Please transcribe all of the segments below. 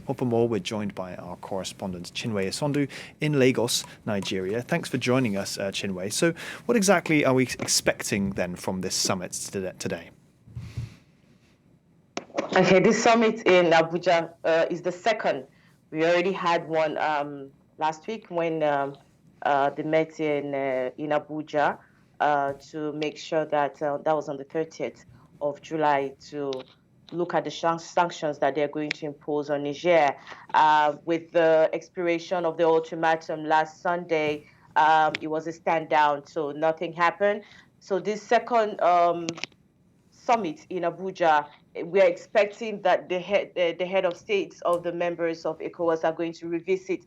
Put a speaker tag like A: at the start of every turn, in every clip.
A: Well, for more, we're joined by our correspondent Chinwe Ossundu in Lagos, Nigeria. Thanks for joining us, Chinwe. So what exactly are we expecting then from this summit today?
B: Okay, this summit in Abuja is the second. We already had one last week when they met in Abuja to make sure that that was on the 30th of July to look at the sanctions that they're going to impose on Niger. With the expiration of the ultimatum last Sunday, it was a stand down, so nothing happened. So this second summit in Abuja, we are expecting that the head of states of the members of ECOWAS are going to revisit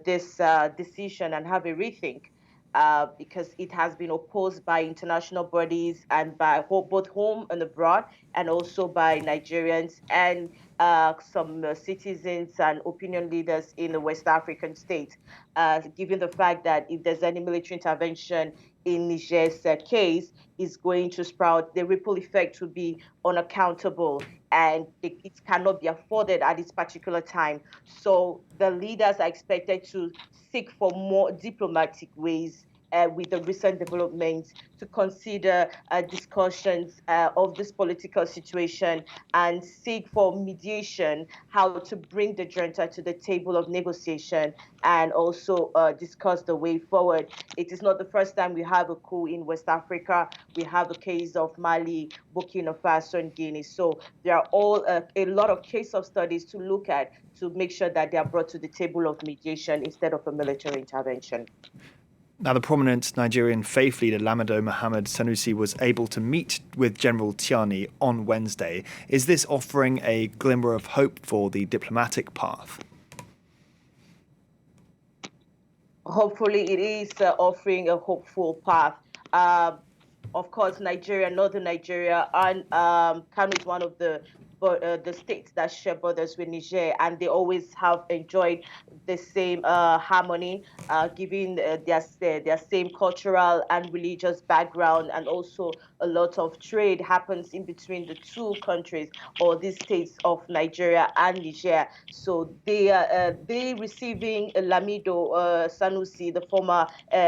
B: this decision and have a rethink. Because it has been opposed by international bodies and by both home and abroad, and also by Nigerians and some citizens and opinion leaders in the West African states, given the fact that if there's any military intervention in Niger's case, is going to sprout, the ripple effect will be unaccountable and it cannot be afforded at this particular time. So the leaders are expected to seek for more diplomatic ways with the recent developments to consider discussions of this political situation and seek for mediation, how to bring the junta to the table of negotiation and also discuss the way forward. It is not the first time we have a coup in West Africa. We have a case of Mali, Burkina Faso, and Guinea. So there are all a lot of case of studies to look at to make sure that they are brought to the table of mediation instead of a military intervention.
A: Now, the prominent Nigerian faith leader Lamido Mohammed Sanusi was able to meet with General Tiani on Wednesday. Is this offering a glimmer of hope for the diplomatic path?
B: Hopefully, it is offering a hopeful path. Of course, Nigeria, northern Nigeria, and Kano is one of the states that share borders with Niger, and they always have enjoyed the same harmony, given their same cultural and religious background, and also a lot of trade happens in between the two countries or these states of Nigeria and Niger. So they receiving Lamido Sanusi, the former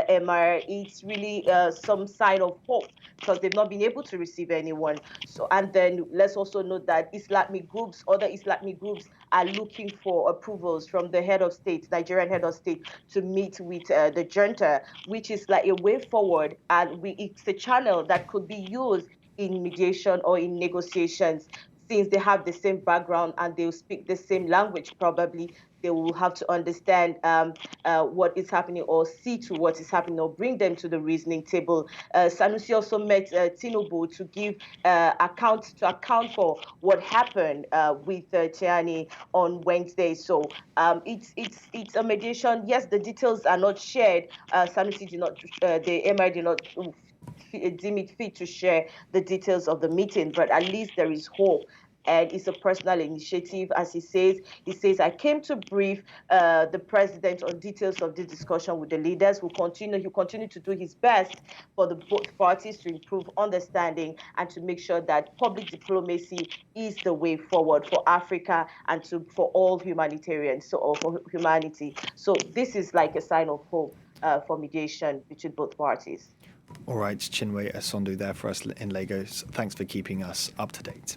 B: emir, it's really some sign of hope because they've not been able to receive anyone. So, and then let's also note that other Islamic groups are looking for approvals from the head of state, Nigerian head of state, to meet with the junta, which is like a way forward. And it's a channel that could be used in mediation or in negotiations. Since they have the same background and they will speak the same language, probably they will have to understand what is happening or see to what is happening or bring them to the reasoning table. Sanusi also met Tinubu to give account for what happened with Tiani on Wednesday. So it's a mediation. Yes, the details are not shared. Sanusi did not, the emir did not deem it fit to share the details of the meeting, but at least there is hope. And it's a personal initiative, as he says. He says, I came to brief the president on details of this discussion with the leaders. He'll continue to do his best for the both parties to improve understanding and to make sure that public diplomacy is the way forward for Africa and for all humanitarians, or for humanity. So this is like a sign of hope for mediation between both parties.
A: All right, Chinwe Ossundu there for us in Lagos. Thanks for keeping us up to date.